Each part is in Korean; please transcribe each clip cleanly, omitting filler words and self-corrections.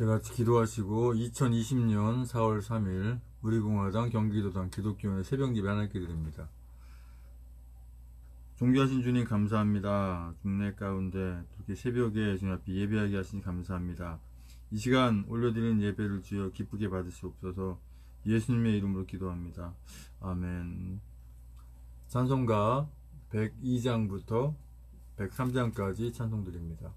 같이 기도하시고 2020년 4월 3일 우리공화당 경기도당 기독교회 새벽예배 하나님께 드립니다. 존귀하신 주님 감사합니다. 국내 가운데 이렇게 새벽에 주님 앞에 예배하게 하시니 감사합니다. 이 시간 올려드리는 예배를 주여 기쁘게 받으시옵소서. 예수님의 이름으로 기도합니다. 아멘. 찬송가 102장부터 103장까지 찬송드립니다.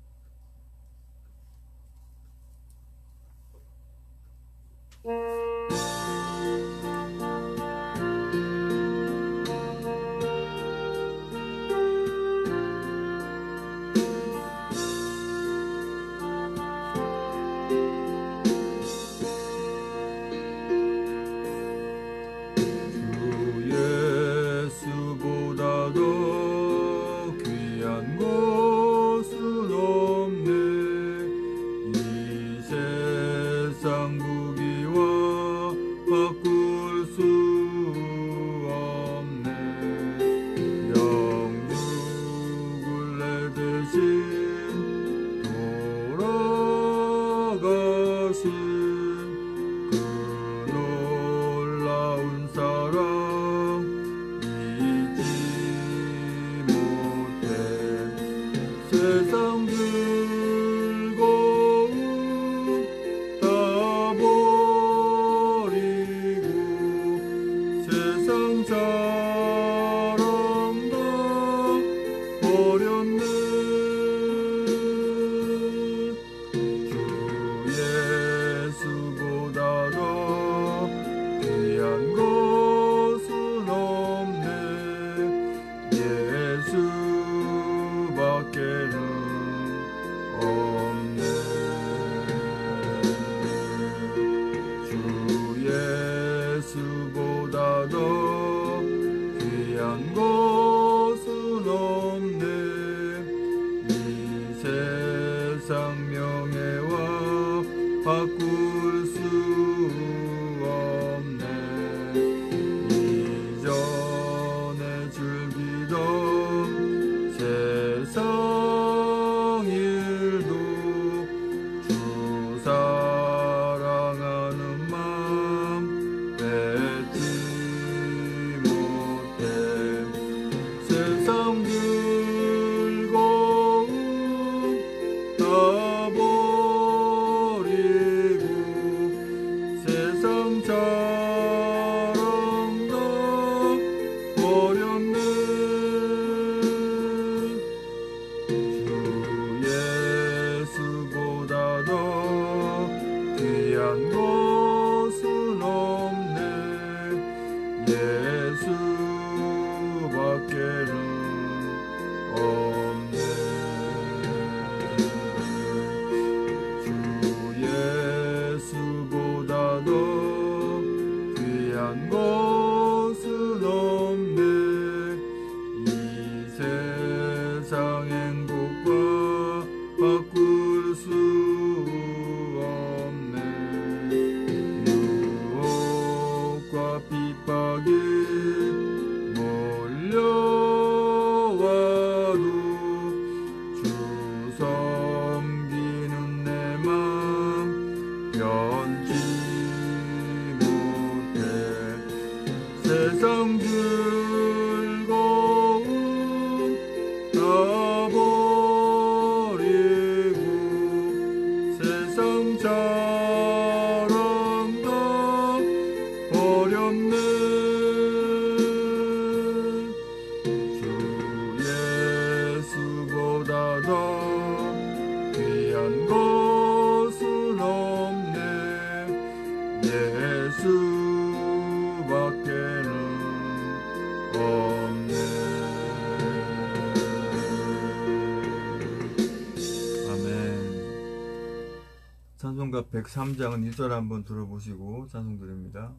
찬송가 103장은 1절 한번 들어보시고 찬송드립니다.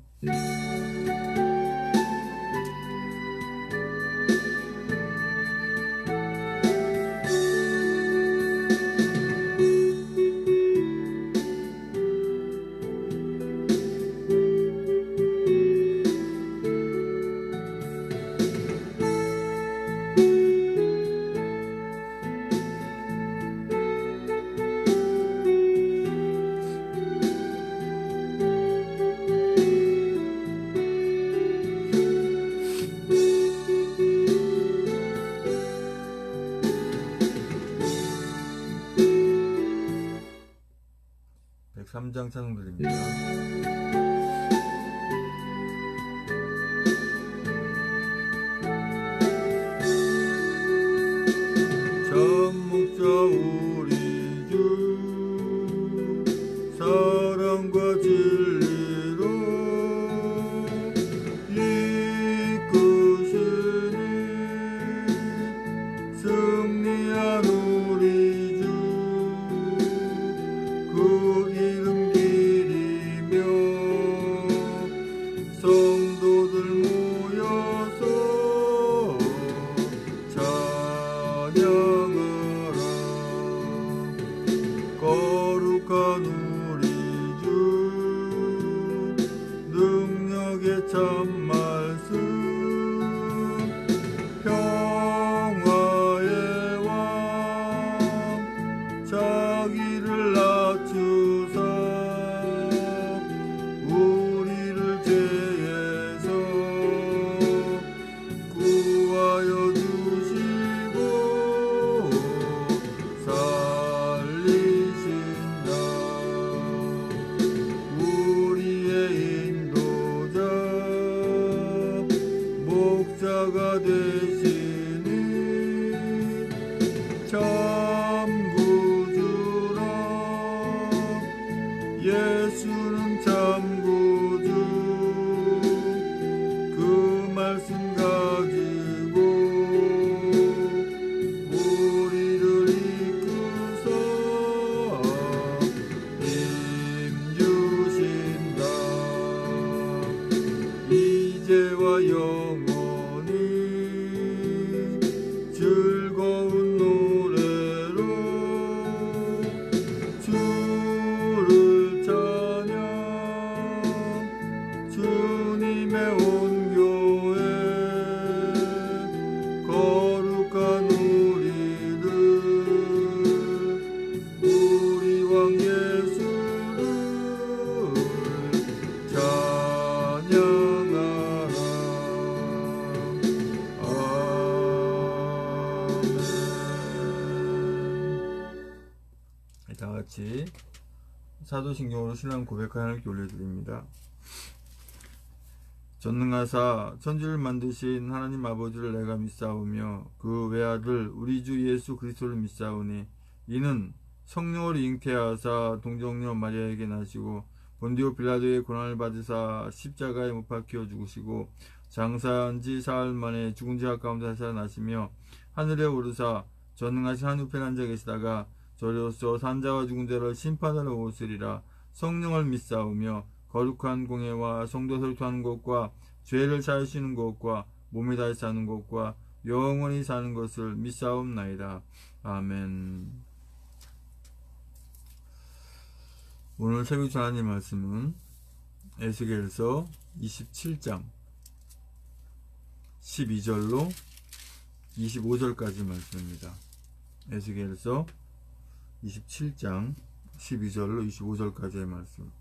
103장 찬송 드립니다. 목자 우리 주 사랑과 진리로 이끄시니 승리한 우리 주 그 이름 길이며 성도들 모여서 찬양 거룩한 우리 주 능력의 참말씀 평화의 왕 자기를 낮추사 우리를 죄에서 구하여 주시고 목자가 되시니 참 구주라 예수는 참 구주 그 말씀 가지고 우리를 이끄사 힘주신다 이제와 영원히 즐거운 노래로 주를 찬양 주님의 온 교회 거룩한 우리들 우리 왕 예수를 찬양하라. 다같이 사도신경으로 신앙 고백 하나님께 올려드립니다. 전능하사 천지를 만드신 하나님 아버지를 내가 믿사오며 그 외아들 우리 주 예수 그리스도를 믿사오니 이는 성령으로 잉태하사 동정녀 마리아에게 나시고 본디오 빌라도의 고난을 받으사 십자가에 못 박혀 죽으시고 장사한 지 사흘 만에 죽은 자 가운데 살아나시며 하늘에 오르사 전능하신 한우편에 앉아 계시다가 저리로서 산자와 죽은 자를 심판하러 오시리라. 성령을 믿사오며 거룩한 공예와 성도 설교하는 것과 죄를 사하시는 것과 몸이 다시 사는 것과 영원히 사는 것을 믿사옵나이다. 아멘. 오늘 새벽 하나님 말씀은 에스겔서 27장 12절로 25절까지 말씀입니다. 에스겔서 27장 12절로 25절까지의 말씀.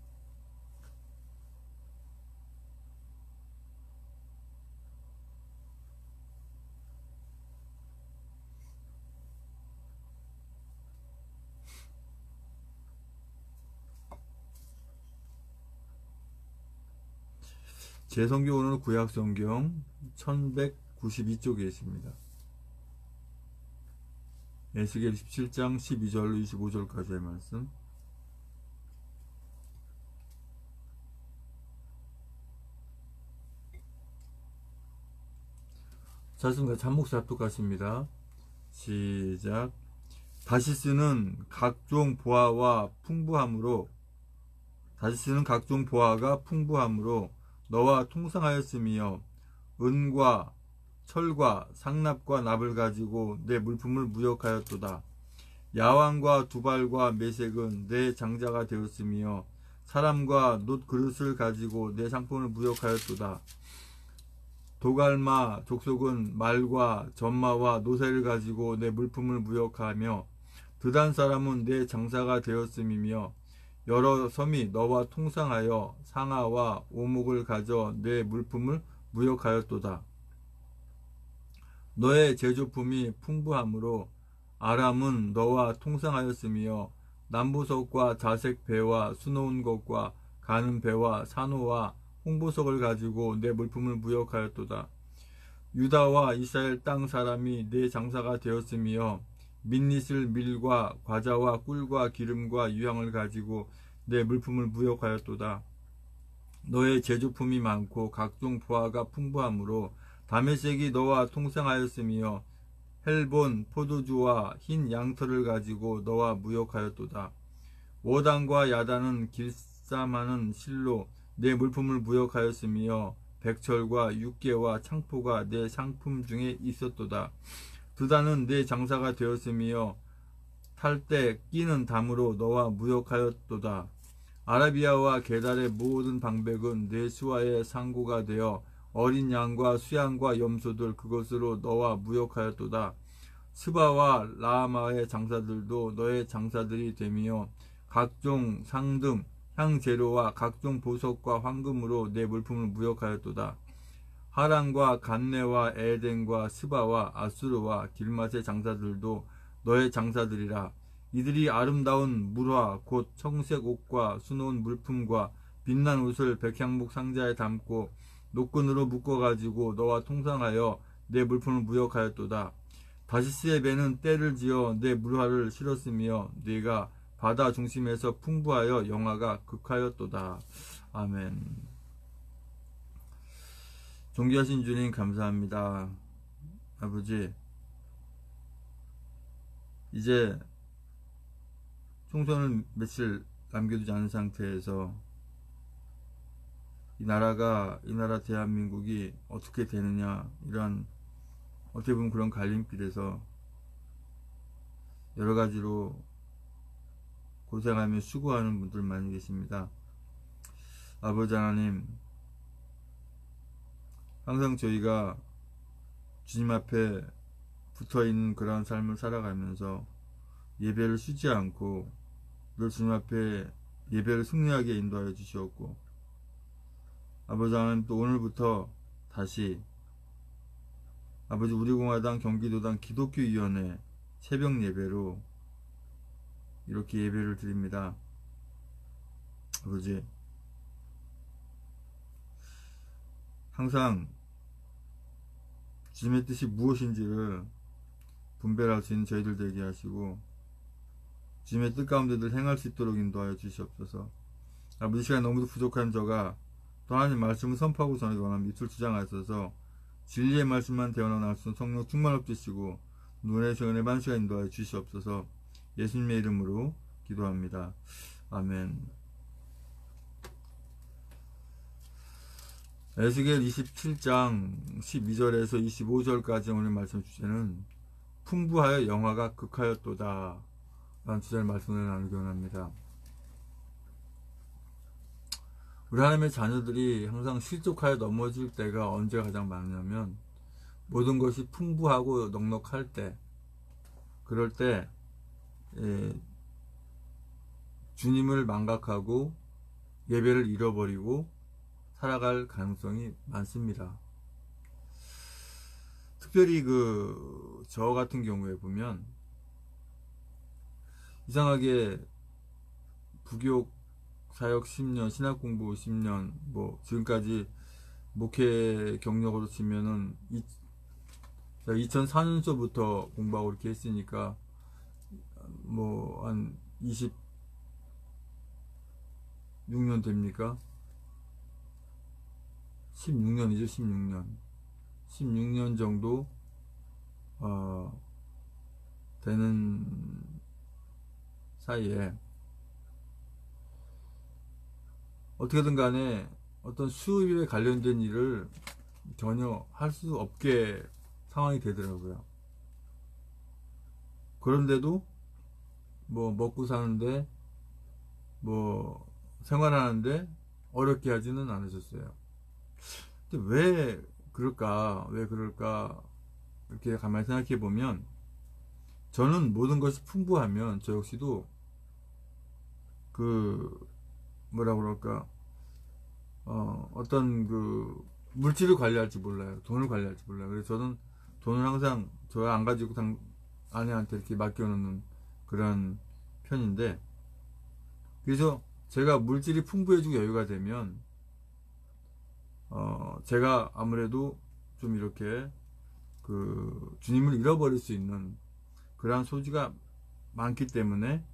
제 성경으로는 구약성경 1192쪽에 있습니다. 에스겔 17장 12절로 25절까지의 말씀. 자신과 잠목사 똑같습니다. 시작. 다시 쓰는 각종 보화가 풍부함으로 너와 통상하였으며 은과 철과 상납과 납을 가지고 내 물품을 무역하였도다. 야왕과 두발과 메색은 내 장자가 되었으며 사람과 놋 그릇을 가지고 내 상품을 무역하였도다. 도갈마 족속은 말과 전마와 노새를 가지고 내 물품을 무역하며 드단 사람은 내 장사가 되었음이며 여러 섬이 너와 통상하여 상아와 오목을 가져 내 물품을 무역하였도다. 너의 제조품이 풍부함으로 아람은 너와 통상하였으며 남보석과 자색 배와 수놓은 것과 가는 배와 산호와 홍보석을 가지고 내 물품을 무역하였도다. 유다와 이스라엘 땅 사람이 내 장사가 되었으며 민닛을 밀과 과자와 꿀과 기름과 유향을 가지고 내 물품을 무역하였도다. 너의 제조품이 많고 각종 보화가 풍부하므로 다메섹이 너와 통상하였으며 헬본 포도주와 흰 양털을 가지고 너와 무역하였도다. 워단과 야단은 길쌈하는 실로 내 물품을 무역하였으며 백철과 육개와 창포가 내 상품 중에 있었도다. 드다는 내 장사가 되었으며 탈 때 끼는 담으로 너와 무역하였도다. 아라비아와 게달의 모든 방백은 내 수하의 상고가 되어 어린 양과 수양과 염소들 그것으로 너와 무역하였도다. 스바와 라마의 장사들도 너의 장사들이 되며 각종 상등 향재료와 각종 보석과 황금으로 내 물품을 무역하였도다. 하란과 간네와 에덴과 스바와 아수르와 길맛의 장사들도 너의 장사들이라. 이들이 아름다운 물화 곧 청색 옷과 수놓은 물품과 빛난 옷을 백향목 상자에 담고 노끈으로 묶어가지고 너와 통상하여 내 물품을 무역하였도다. 다시스의 배는 때를 지어 내 물화를 실었으며 네가 바다 중심에서 풍부하여 영화가 극하였도다. 아멘. 존귀하신 주님 감사합니다. 아버지, 이제 총선을 며칠 남겨두지 않은 상태에서 이 나라 대한민국이 어떻게 되느냐, 이러한 어떻게 보면 그런 갈림길에서 여러 가지로 고생하며 수고하는 분들 많이 계십니다. 아버지 하나님, 항상 저희가 주님 앞에 붙어있는 그런 삶을 살아가면서 예배를 쉬지 않고 늘 주님 앞에 예배를 승리하게 인도하여 주시었고, 아버지 하나님 또 오늘부터 다시 아버지 우리공화당 경기도당 기독교위원회 새벽 예배로 이렇게 예배를 드립니다. 아버지, 항상 주님의 뜻이 무엇인지를 분별할 수 있는 저희들 되게 하시고 주님의 뜻 가운데 늘 행할 수 있도록 인도하여 주시옵소서. 아버지, 시간이 너무도 부족한 저가 또 하나님 말씀을 선포하고 전하기 원하는 입술 주장하셔서 진리의 말씀만 대언할 수 있는 성령 충만 없으시고 눈의 시간에 만시가 인도하여 주시옵소서. 예수님의 이름으로 기도합니다. 아멘. 에스겔 27장 12절에서 25절까지 오늘 말씀 주제는 풍부하여 영화가 극하였도다 라는 주제를 말씀을 나누기 원합니다. 우리 하나님의 자녀들이 항상 실족하여 넘어질 때가 언제가 가장 많냐면 모든 것이 풍부하고 넉넉할 때, 그럴 때 주님을 망각하고 예배를 잃어버리고 살아갈 가능성이 많습니다. 특별히 저 같은 경우에 보면 이상하게 부교육 사역 10년, 신학 공부 10년, 지금까지 목회 경력으로 치면은 2004년서부터 공부하고 이렇게 했으니까 한 26년 됩니까? 16년이죠, 16년. 16년 정도 되는 사이에 어떻게든 간에 어떤 수입에 관련된 일을 전혀 할 수 없게 상황이 되더라고요. 그런데도 먹고 사는데 생활하는데 어렵게 하지는 않으셨어요. 근데 왜 그럴까 이렇게 가만히 생각해 보면 저는 모든 것이 풍부하면 저 역시도 어떤 물질을 관리할지 몰라요. 돈을 관리할지 몰라요. 그래서 저는 돈을 항상 저 안 가지고 아내한테 이렇게 맡겨놓는 그런 편인데, 그래서 제가 물질이 풍부해지고 여유가 되면 제가 아무래도 좀 이렇게 그 주님을 잃어버릴 수 있는 그러한 소지가 많기 때문에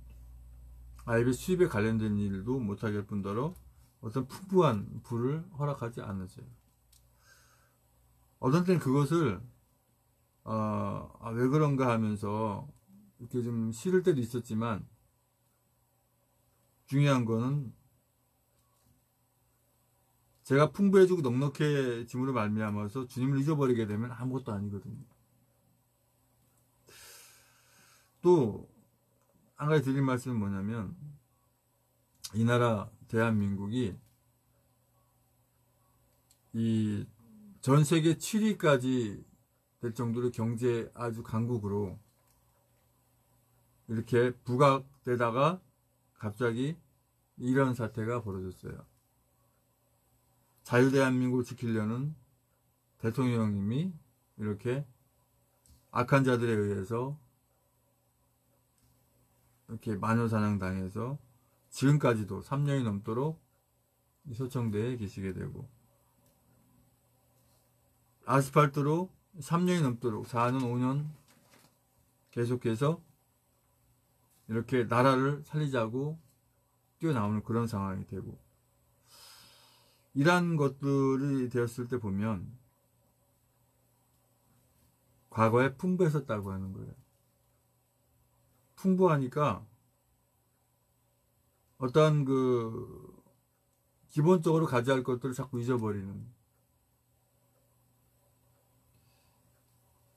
예배 수입에 관련된 일도 못하게 할 뿐더러 어떤 풍부한 부를 허락하지 않으세요. 어떤 때는 그것을 왜 그런가 하면서 이렇게 좀 싫을 때도 있었지만, 중요한 거는 제가 풍부해지고 넉넉해짐으로 말미암아서 주님을 잊어버리게 되면 아무것도 아니거든요. 또 한 가지 드릴 말씀은 뭐냐면, 이 나라 대한민국이 이 전 세계 7위까지 될 정도로 경제 아주 강국으로 이렇게 부각되다가 갑자기 이런 사태가 벌어졌어요. 자유대한민국을 지키려는 대통령님이 이렇게 악한 자들에 의해서 이렇게 마녀사냥당해서 지금까지도 3년이 넘도록 소청대에 계시게 되고, 아스팔트로 3년이 넘도록 4년 5년 계속해서 이렇게 나라를 살리자고 뛰어나오는 그런 상황이 되고, 이러한 것들이 되었을 때 보면 과거에 풍부했었다고 하는 거예요. 풍부하니까 어떠한 그 기본적으로 가져야 할 것들을 자꾸 잊어버리는,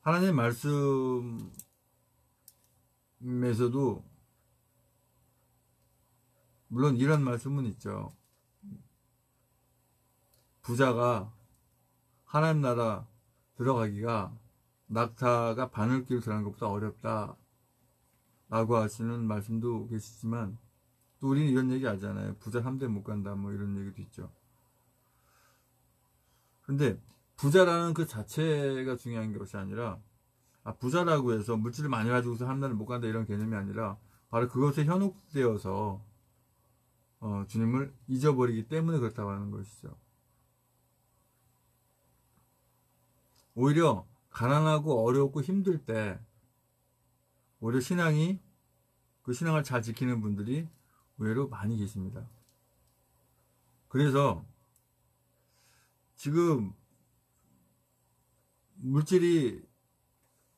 하나님의 말씀에서도 물론 이런 말씀은 있죠. 부자가 하나님 나라 들어가기가 낙타가 바늘길 들어가는 것보다 어렵다 라고 하시는 말씀도 계시지만, 또 우리는 이런 얘기 하잖아요. 부자 3대 못 간다 뭐 이런 얘기도 있죠. 근데 부자라는 그 자체가 중요한 것이 아니라, 부자라고 해서 물질을 많이 가지고서 하나님을 못 간다 이런 개념이 아니라, 바로 그것에 현혹되어서 주님을 잊어버리기 때문에 그렇다고 하는 것이죠. 오히려 가난하고 어렵고 힘들 때 오히려 그 신앙을 잘 지키는 분들이 의외로 많이 계십니다. 그래서 지금 물질이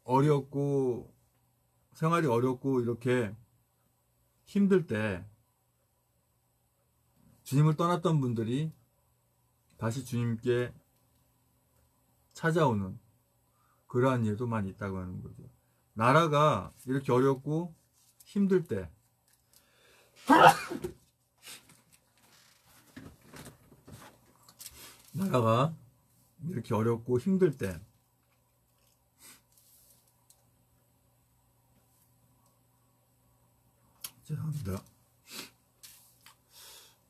어렵고 생활이 어렵고 이렇게 힘들 때 주님을 떠났던 분들이 다시 주님께 찾아오는 그러한 예도 많이 있다고 하는 거죠. 나라가 이렇게 어렵고 힘들 때 나라가 이렇게 어렵고 힘들 때 죄송합니다.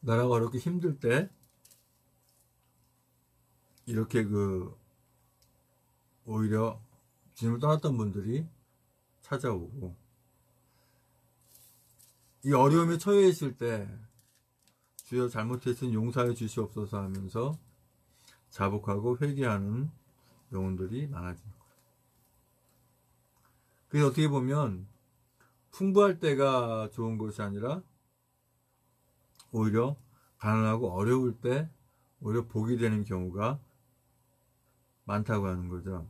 나라가 어렵게 힘들 때 이렇게 오히려 주님을 떠났던 분들이 찾아오고, 이 어려움에 처해 있을 때 주여 잘못했으니 용서해 주시옵소서 하면서 자복하고 회개하는 영혼들이 많아지는 거예요. 그래서 어떻게 보면 풍부할 때가 좋은 것이 아니라 오히려 가난하고 어려울 때 오히려 복이 되는 경우가 많다고 하는 거죠.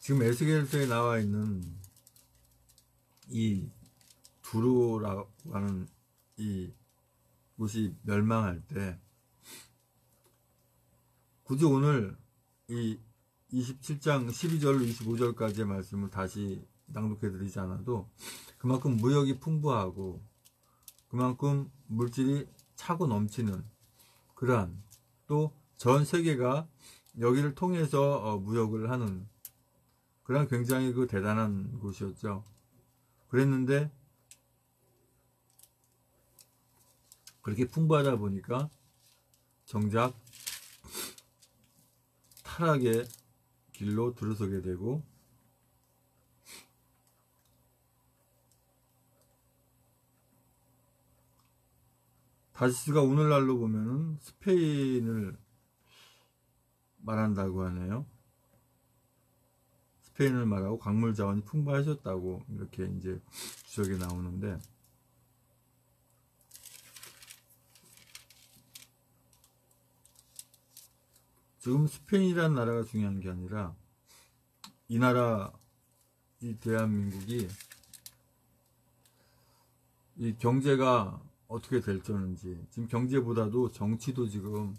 지금 에스겔서에 나와 있는 이 두로라고 하는 이 곳이 멸망할 때, 굳이 오늘 이 27장 12절로 25절까지의 말씀을 다시 낭독해 드리지 않아도 그만큼 무역이 풍부하고 그만큼 물질이 차고 넘치는 그러한, 또 전 세계가 여기를 통해서 무역을 하는 그런 굉장히 대단한 곳이었죠. 그랬는데 그렇게 풍부하다 보니까 정작 타락의 길로 들어서게 되고, 다시스가 오늘날로 보면은 스페인을 말한다고 하네요. 스페인을 말하고 광물 자원이 풍부하셨다고 이렇게 이제 주석에 나오는데, 지금 스페인이라는 나라가 중요한 게 아니라 이 나라, 이 대한민국이 이 경제가 어떻게 될지는지, 지금 경제보다도 정치도 지금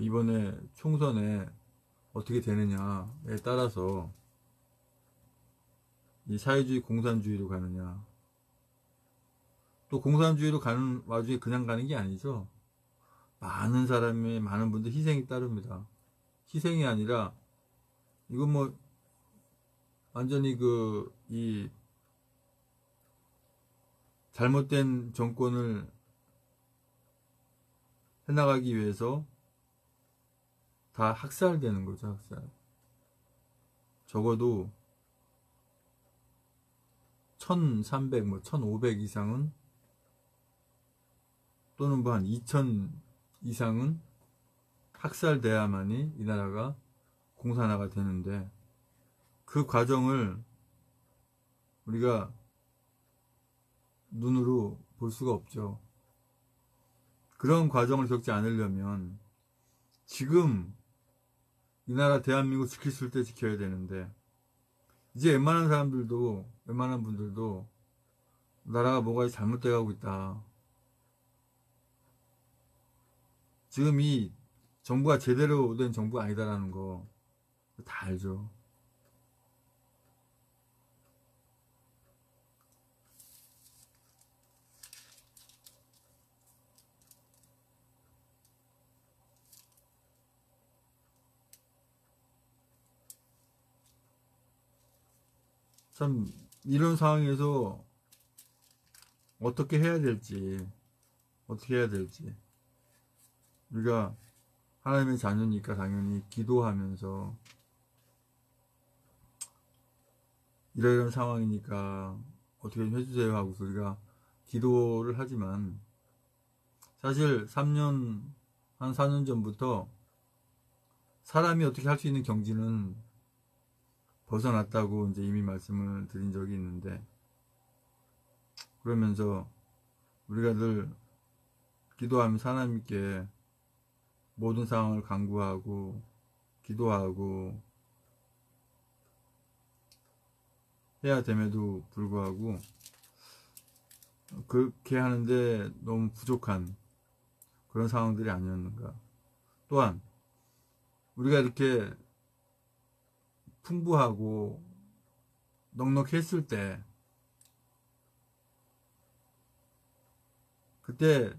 이번에 총선에 어떻게 되느냐에 따라서 이 사회주의 공산주의로 가느냐, 또 공산주의로 가는 와중에 그냥 가는 게 아니죠. 많은 사람이, 많은 분들 희생이 따릅니다. 희생이 아니라 이건 뭐 완전히 이 잘못된 정권을 해나가기 위해서 다 학살되는 거죠. 학살. 적어도 1300, 1500 이상은, 또는 뭐 한 2000 이상은 학살돼야만이 이 나라가 공산화가 되는데, 그 과정을 우리가 눈으로 볼 수가 없죠. 그런 과정을 겪지 않으려면 지금 이 나라 대한민국 지킬 수 있을 때 지켜야 되는데, 이제 웬만한 사람들도, 웬만한 분들도 나라가 뭐가 잘못돼 가고 있다, 지금 이 정부가 제대로 된 정부가 아니다라는 거 다 알죠. 참 이런 상황에서 어떻게 해야 될지, 우리가 하나님의 자녀니까 당연히 기도하면서, 이러이러한 상황이니까 어떻게 좀 해주세요 하고 우리가 기도를 하지만, 사실 3년, 한 4년 전부터 사람이 어떻게 할 수 있는 경지는 벗어났다고 이제 이미 말씀을 드린 적이 있는데, 그러면서 우리가 늘 기도하면서 하나님께 모든 상황을 간구하고 기도하고 해야 됨에도 불구하고 그렇게 하는데 너무 부족한 그런 상황들이 아니었는가. 또한 우리가 이렇게 풍부하고 넉넉했을 때, 그때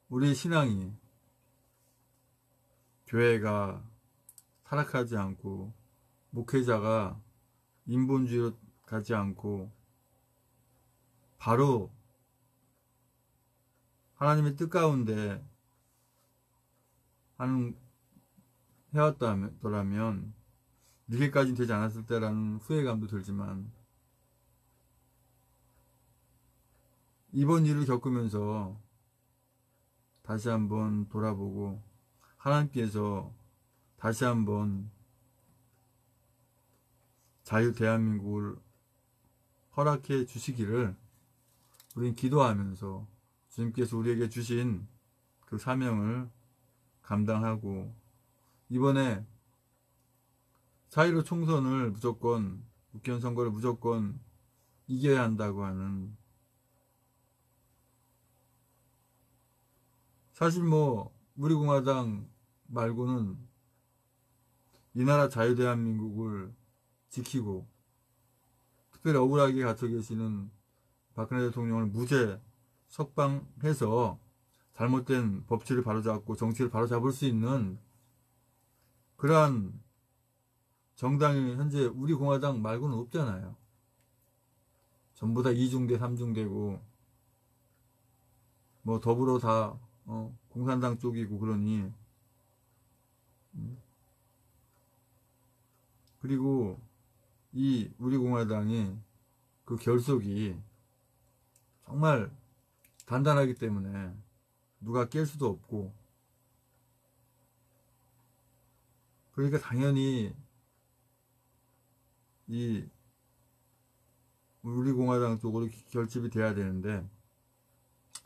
우리 신앙이, 교회가 타락하지 않고 목회자가 인본주의로 가지 않고 바로 하나님의 뜻 가운데 해왔더라면 이렇게까지는 되지 않았을 때라는 후회감도 들지만, 이번 일을 겪으면서 다시 한번 돌아보고 하나님께서 다시 한번 자유 대한민국을 허락해 주시기를 우린 기도하면서 주님께서 우리에게 주신 그 사명을 감당하고, 이번에 4.15 총선을 무조건, 국회의원 선거를 무조건 이겨야 한다고 하는, 사실 뭐 우리 공화당 말고는 이 나라 자유대한민국을 지키고, 특별히 억울하게 갇혀 계시는 박근혜 대통령을 무죄 석방해서 잘못된 법치를 바로잡고 정치를 바로잡을 수 있는 그러한 정당이 현재 우리 공화당 말고는 없잖아요. 전부 다 2중대 3중대고 뭐 더불어 다 공산당 쪽이고 그러니 그리고 이 우리 공화당이 그 결속이 정말 단단하기 때문에 누가 깰 수도 없고, 그러니까 당연히 이 우리 공화당 쪽으로 결집이 돼야 되는데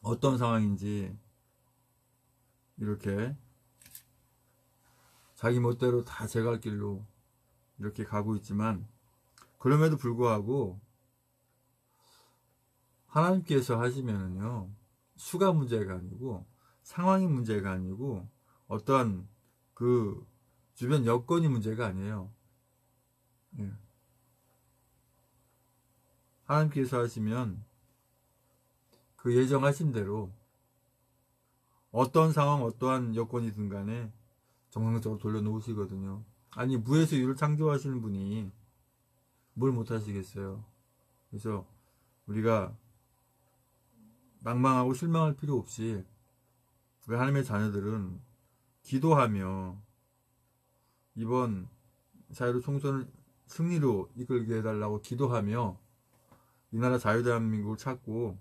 어떤 상황인지 이렇게 자기 멋대로 다 제 갈 길로 이렇게 가고 있지만, 그럼에도 불구하고 하나님께서 하시면은요, 수가 문제가 아니고 상황이 문제가 아니고 어떠한 그 주변 여건이 문제가 아니에요. 예. 하나님께서 하시면 그 예정하신 대로 어떤 상황, 어떠한 여건이든 간에 정상적으로 돌려놓으시거든요. 아니, 무에서 유를 창조하시는 분이 뭘 못하시겠어요. 그래서 우리가 낭망하고 실망할 필요 없이 우리 하나님의 자녀들은 기도하며 이번 자유로 총선을 승리로 이끌게 해달라고 기도하며 이 나라 자유대한민국을 찾고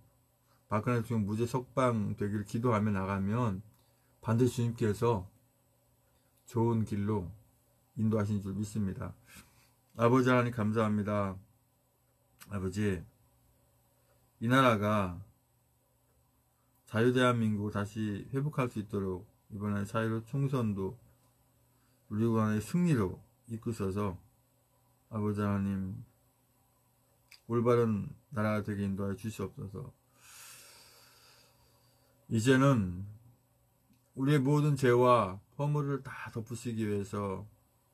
박근혜 대통령 무죄 석방되기를 기도하며 나가면 반드시 주님께서 좋은 길로 인도하신 줄 믿습니다. 아버지 하나님 감사합니다. 아버지, 이 나라가 자유대한민국을 다시 회복할 수 있도록 이번에 자유로 총선도 우리 국가의 승리로 이끄셔서 아버지 하나님 올바른 나라가 되게 인도하여 주시옵소서. 이제는 우리의 모든 죄와 허물을 다 덮으시기 위해서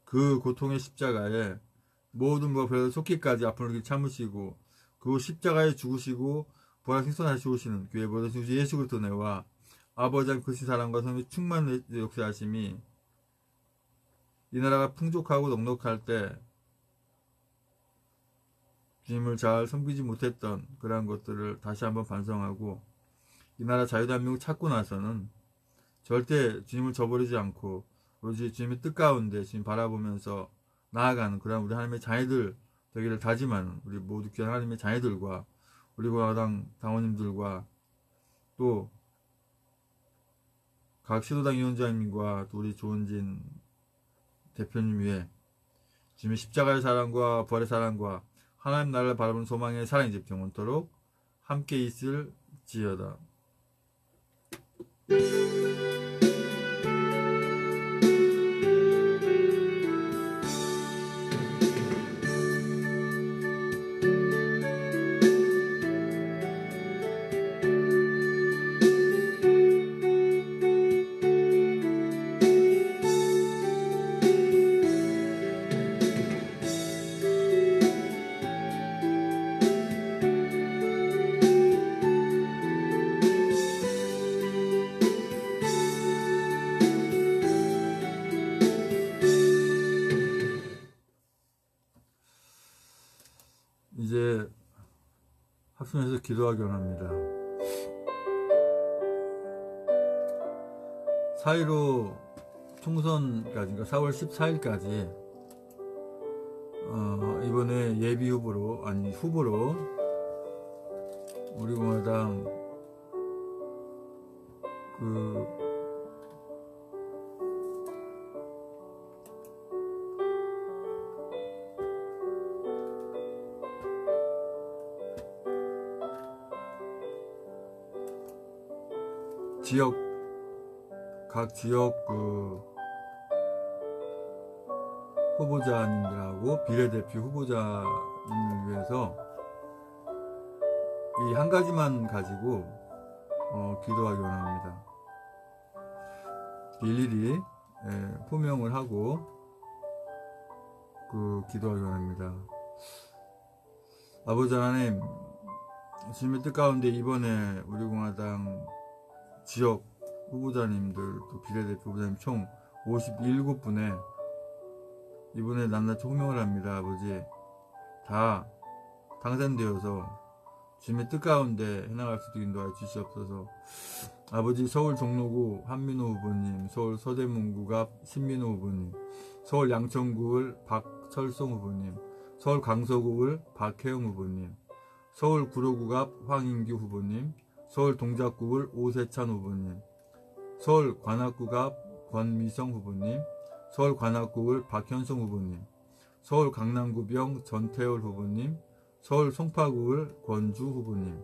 그 고통의 십자가에 모든 것을 속기까지 아픔을 참으시고 그 십자가에 죽으시고 부활 생존하시 오시는 교회 모든 주 예수 그리스도 내와 아버지 하나님 크신 사랑과 성령의 충만한 역사하심이 이 나라가 풍족하고 넉넉할 때 주님을 잘 섬기지 못했던 그러한 것들을 다시 한번 반성하고 이 나라 자유대한민국 찾고 나서는 절대 주님을 저버리지 않고 오로지 주님의 뜻 가운데 주님 바라보면서 나아가는 그런 우리 하나님의 자녀들 되기를 다짐하는 우리 모두 귀한 하나님의 자녀들과 우리 공화당 당원님들과 또 각 시도당 위원장님과 또 우리 조은진 대표님 위해 주님의 십자가의 사랑과 부활의 사랑과 하나님 나라를 바라보는 소망의 사랑이 집 영원토록 함께 있을지어다. 이제 합심해서 기도하기 원합니다. 4.15 총선까지, 그러니까 4월 14일까지 이번에 예비 후보로, 아니 후보로 우리 공화당 각 지역 후보자님들하고 비례대표 후보자님을 위해서 이 한 가지만 가지고 기도하기 원합니다. 일일이 포명을 하고 기도하기 원합니다. 아버지 하나님, 주님의 뜻 가운데 이번에 우리 공화당 지역 후보자님들 또 비례대표 후보자님 총 57분에 이번에 낱낱이 호명을 합니다. 아버지, 다 당선되어서 주님의 뜻 가운데 해나갈 수 있도록 인도하여 주시옵소서. 아버지 서울 종로구 한민호 후보님, 서울 서대문구 앞 신민호 후보님, 서울 양천구을 박철송 후보님, 서울 강서구을 박혜영 후보님, 서울 구로구 앞 황인규 후보님, 서울 동작구을 오세찬 후보님, 서울 관악구 앞 권미성 후보님, 서울 관악구을 박현성 후보님, 서울 강남구병 전태월 후보님, 서울 송파구을 권주 후보님,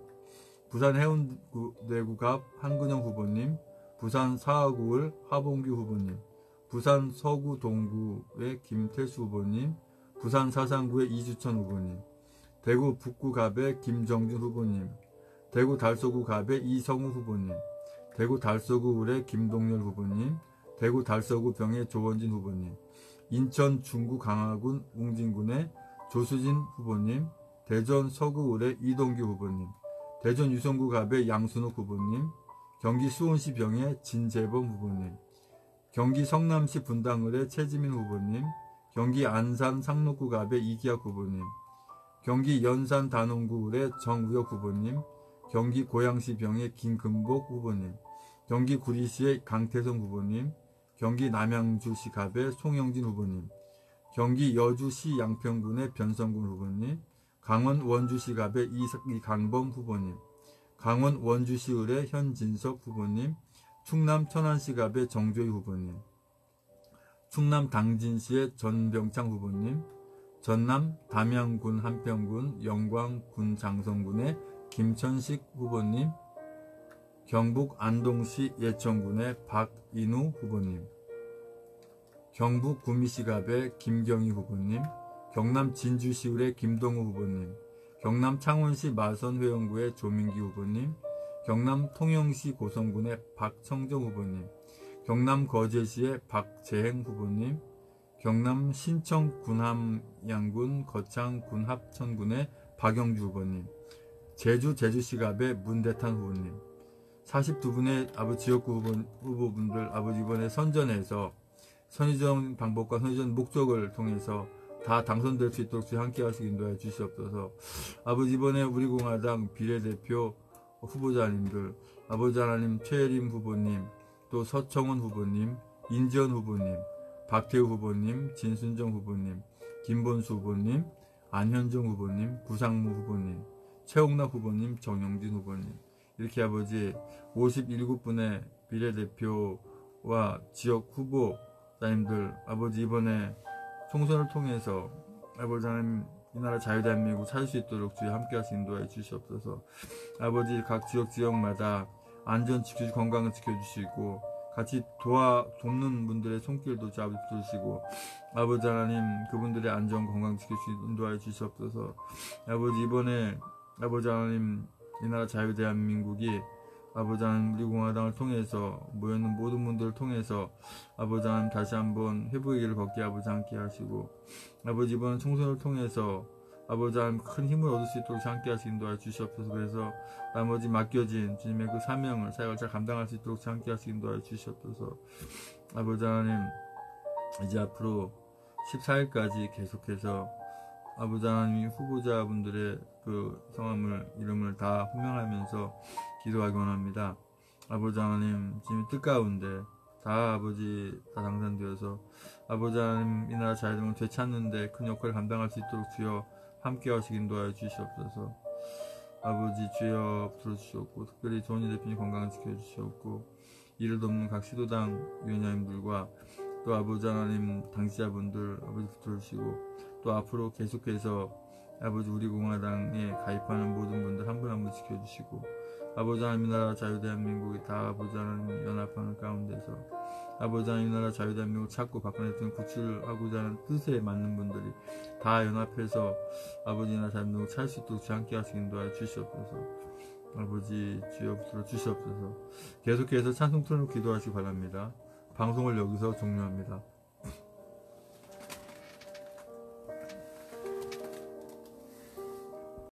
부산 해운대구 앞 한근영 후보님, 부산 사하구을 하봉규 후보님, 부산 서구 동구의 김태수 후보님, 부산 사상구의 이주천 후보님, 대구 북구 갑의 김정준 후보님, 대구 달서구 갑의 이성우 후보님, 대구 달서구 을의 김동열 후보님, 대구 달서구 병의 조원진 후보님, 인천 중구 강화군 웅진군의 조수진 후보님, 대전 서구 을의 이동규 후보님, 대전 유성구 갑의 양순옥 후보님, 경기 수원시 병의 진재범 후보님, 경기 성남시 분당을의 최지민 후보님, 경기 안산 상록구 갑의 이기학 후보님, 경기 연산 단원구 을의 정우혁 후보님, 경기 고양시 병의 김금복 후보님, 경기 구리시의 강태성 후보님, 경기 남양주시 갑의 송영진 후보님, 경기 여주시 양평군의 변성군 후보님, 강원 원주시 갑의 이강범 후보님, 강원 원주시 을의 현진석 후보님, 충남 천안시 갑의 정조희 후보님, 충남 당진시의 전병창 후보님, 전남 담양군 한평군 영광군 장성군의 김천식 후보님, 경북 안동시 예천군의 박인우 후보님, 경북 구미시 갑의 김경희 후보님, 경남 진주시을의 김동우 후보님, 경남 창원시 마선회원구의 조민기 후보님, 경남 통영시 고성군의 박청정 후보님, 경남 거제시의 박재행 후보님, 경남 신청 군함양군 거창 군합천군의 박영주 후보님, 제주시 갑의 문대탄 후보님, 42분의 아버지 지역구 후보분들 아버지 이번에 선전해서 선의정 방법과 선의정 목적을 통해서 다 당선될 수 있도록 함께 하시기 인도해 주시옵소서. 아버지 이번에 우리공화당 비례대표 후보자님들 아버지 하나님 최혜림 후보님, 또 서청원 후보님, 인지원 후보님, 박태우 후보님, 진순정 후보님, 김본수 후보님, 안현정 후보님, 구상무 후보님, 최홍락 후보님, 정영진 후보님, 이렇게 아버지 57분의 비례대표와 지역 후보자님들 아버지 이번에 총선을 통해서 아버지 하나님 이 나라 자유대한민국 찾을 수 있도록 주의 함께하시 인도해 주시옵소서. 아버지 각 지역마다 안전 지켜주시고 건강을 지켜주시고 같이 돕는 분들의 손길도 잡으시고 아버지 하나님 그분들의 안전 건강 지켜주시 인도해 주시옵소서. 아버지 이번에 아버지 하나님 이 나라 자유대한민국이 아버지 하나님 우리 공화당을 통해서 모여있는 모든 분들을 통해서 아버지 하나님 다시 한번 회복의 길을 걷게 아버지 함께 하시고 아버지 이번 총선을 통해서 아버지 하나님 큰 힘을 얻을 수 있도록 함께 하시 인도해 주시옵소서. 그래서 나머지 맡겨진 주님의 그 사명을 사역을 잘 감당할 수 있도록 함께 하시 인도해 주시옵소서. 아버지 하나님 이제 앞으로 14일까지 계속해서 아버지 하나님 후보자분들의 그 성함을 이름을 다 호명하면서 기도하기 원합니다. 아버지 하나님 지금 뜻 가운데 다 아버지 다 당선되어서 아버지 하나님 이 나라 자유를 되찾는데 큰 역할을 감당할 수 있도록 주여 함께 하시기 인도하여 주시옵소서. 아버지 주여 들어주시옵고 특별히 조은희 대표님 건강을 지켜주시옵고 이를 돕는 각 시도당 위원장님들과 또 아버지 하나님 당시자분들 아버지 붙들어주시고 또 앞으로 계속해서 아버지 우리 공화당에 가입하는 모든 분들 한 분 한 분 지켜주시고 아버지 하나님 이 나라 자유대한민국이 다 아버지 하나님 연합하는 가운데서 아버지 하나님 이 나라 자유대한민국을 찾고 박근혜 대통령 구출하고자 하는 뜻에 맞는 분들이 다 연합해서 아버지 이 나라 자유대한민국을 찾을 수 있도록 함께 하시기 인도하여 주시옵소서. 아버지 주여 붙들어 주시옵소서. 계속해서 찬송 틀어놓고 기도하시기 바랍니다. 방송을 여기서 종료합니다.